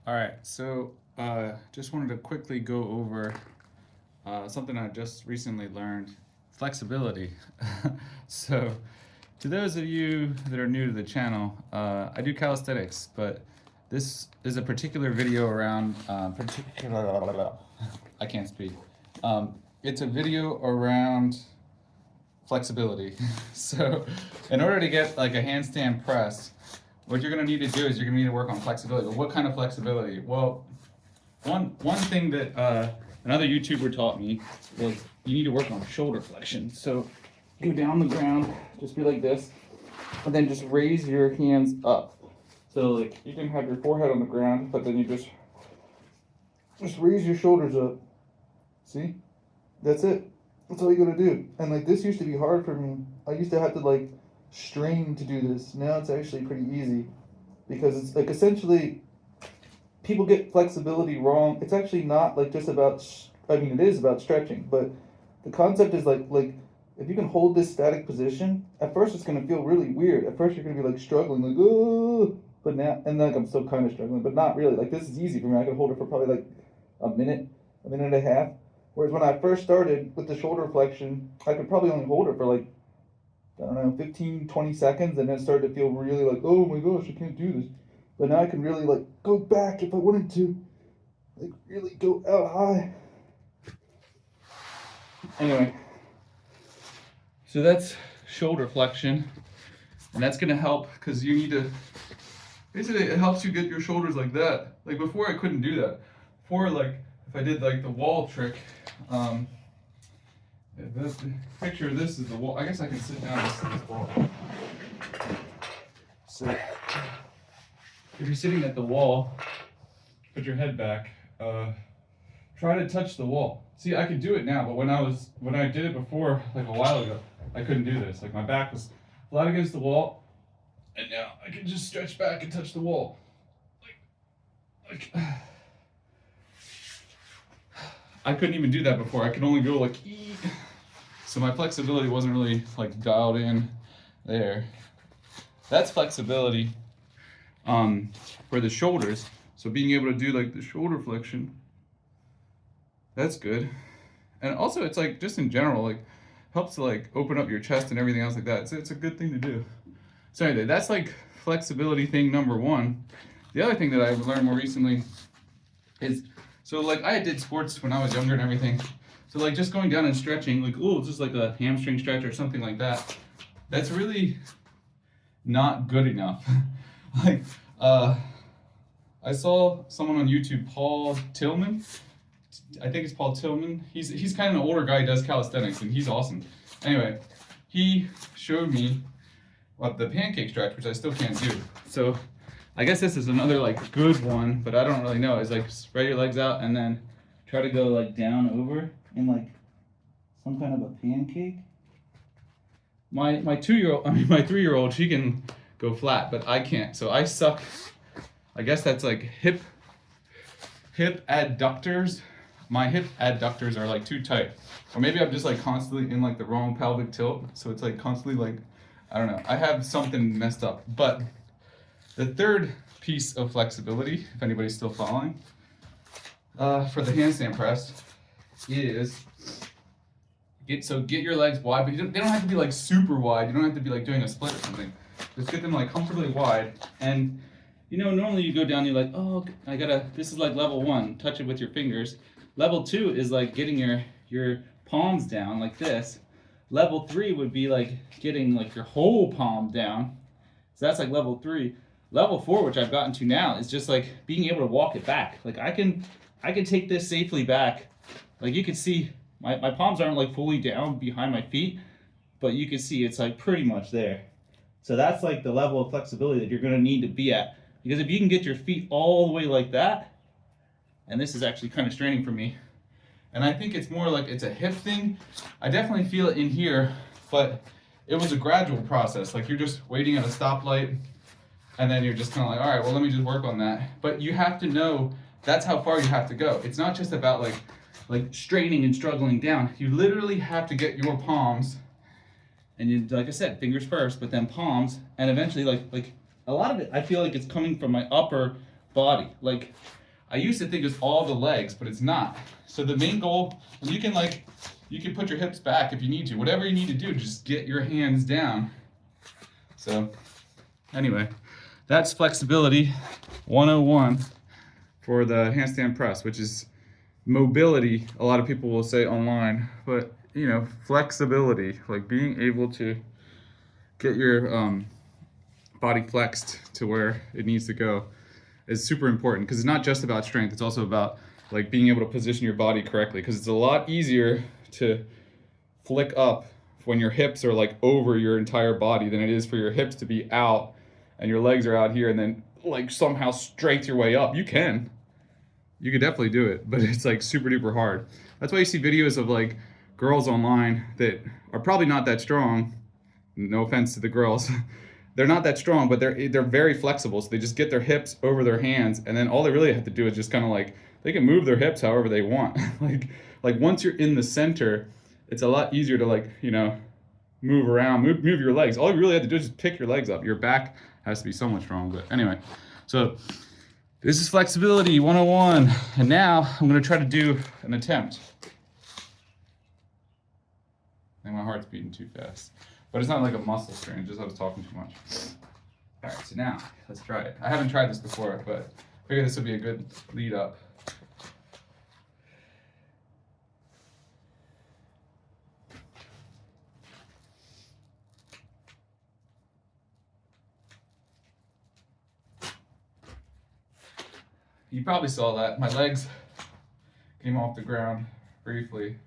All right, so just wanted to quickly go over something I just recently learned, flexibility. So, to those of you that are new to the channel, I do calisthenics, but this is a particular video around I can't speak. It's a video around flexibility. So, in order to get like a handstand press, what you're going to need to do is you're going to need to work on flexibility. But what kind of flexibility? Well, one thing that another YouTuber taught me was you need to work on shoulder flexion. So go down the ground, just be like this, and then just raise your hands up. So like you can have your forehead on the ground, but then you just raise your shoulders up. See? That's it. That's all you gotta do. And like this used to be hard for me. I used to have to like strain to do this. Now it's actually pretty easy because it's like essentially people get flexibility wrong. It's actually not like just about. I mean, it is about stretching, but the concept is like if you can hold this static position, at first it's gonna feel really weird. At first you're gonna be like struggling, like oh, but now and like I'm still kind of struggling, but not really. Like this is easy for me. I can hold it for probably like a minute and a half. Whereas when I first started with the shoulder flexion, I could probably only hold it for like, I don't know, 15, 20 seconds, and then it started to feel really like, oh my gosh, I can't do this. But now I can really like go back if I wanted to, like really go out high. Anyway, so that's shoulder flexion, and that's gonna help because you need to, basically it helps you get your shoulders like that. Like before I couldn't do that. Before like, if I did like the wall trick, picture this is the wall. I guess I can sit down and see this wall. So, if you're sitting at the wall, put your head back. Try to touch the wall. See, I can do it now, but when I did it before, like a while ago, I couldn't do this. Like my back was flat against the wall, and now I can just stretch back and touch the wall. Like. I couldn't even do that before. I could only go like ee. So my flexibility wasn't really like dialed in there. That's flexibility for the shoulders. So being able to do like the shoulder flexion, that's good. And also it's like just in general, like helps to like open up your chest and everything else like that. So it's a good thing to do. So anyway, that's like flexibility thing number one. The other thing that I've learned more recently is, so like I did sports when I was younger and everything. So like just going down and stretching, like oh, it's just like a hamstring stretch or something like that. That's really not good enough. Like I saw someone on YouTube, Paul Tillman. I think it's Paul Tillman. He's kind of an older guy who does calisthenics and he's awesome. Anyway, he showed me the pancake stretch, which I still can't do. So I guess this is another like good one, but I don't really know. It's like spread your legs out and then try to go like down over in like some kind of a pancake. My 3-year-old, she can go flat, but I can't. So I suck. I guess that's like hip adductors. My hip adductors are like too tight, or maybe I'm just like constantly in like the wrong pelvic tilt. So it's like constantly like, I don't know. I have something messed up, but. The third piece of flexibility, if anybody's still following, for the handstand press is get your legs wide, but they don't have to be like super wide. You don't have to be like doing a split or something. Just get them like comfortably wide. And you know, normally you go down, you're like, oh, this is like level 1, touch it with your fingers. Level 2 is like getting your palms down like this. Level 3 would be like getting like your whole palm down. So that's like level 3. Level 4, which I've gotten to now, is just like being able to walk it back. Like I can take this safely back. Like you can see my palms aren't like fully down behind my feet, but you can see it's like pretty much there. So that's like the level of flexibility that you're gonna need to be at. Because if you can get your feet all the way like that, and this is actually kind of straining for me, and I think it's more like it's a hip thing. I definitely feel it in here, but it was a gradual process. Like you're just waiting at a stoplight, and then you're just kind of like, all right, well, let me just work on that. But you have to know that's how far you have to go. It's not just about like straining and struggling down. You literally have to get your palms, and you, like I said, fingers first, but then palms, and eventually like a lot of it, I feel like it's coming from my upper body. Like, I used to think it was all the legs, but it's not. So the main goal, and you can put your hips back if you need to. Whatever you need to do, just get your hands down. So anyway, that's flexibility 101 for the handstand press, which is mobility. A lot of people will say online, but you know, flexibility, like being able to get your body flexed to where it needs to go, is super important, because it's not just about strength, it's also about like being able to position your body correctly, because it's a lot easier to flick up when your hips are like over your entire body than it is for your hips to be out and your legs are out here and then like somehow strength your way up. You could definitely do it, but it's like super duper hard. That's why you see videos of like girls online that are probably not that strong. No offense to the girls. They're not that strong, but they're very flexible. So they just get their hips over their hands, and then all they really have to do is just kind of like, they can move their hips however they want. like once you're in the center, it's a lot easier to like, you know, move around, move your legs. All you really have to do is just pick your legs up. Your back has to be somewhat strong, but anyway. So this is flexibility 101, and now I'm gonna try to do an attempt. I think my heart's beating too fast. But it's not like a muscle strain, just I was talking too much. All right, so now let's try it. I haven't tried this before, but I figure this would be a good lead up. You probably saw that. My legs came off the ground briefly.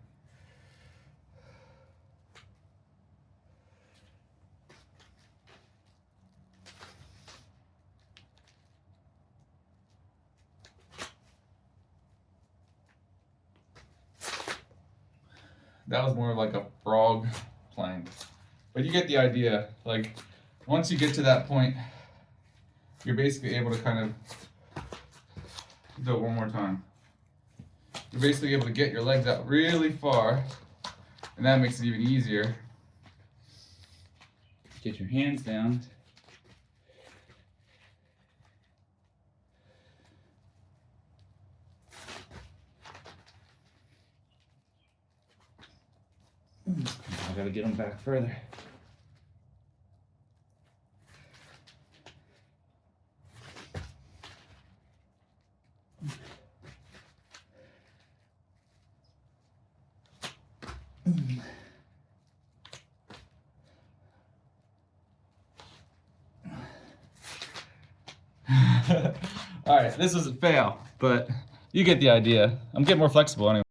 That was more like a frog plank. But you get the idea. Like, once you get to that point, you're basically able to kind of do it one more time. You're basically able to get your legs out really far, and that makes it even easier. Get your hands down. I gotta get them back further. All right, this was a fail, but you get the idea. I'm getting more flexible anyway.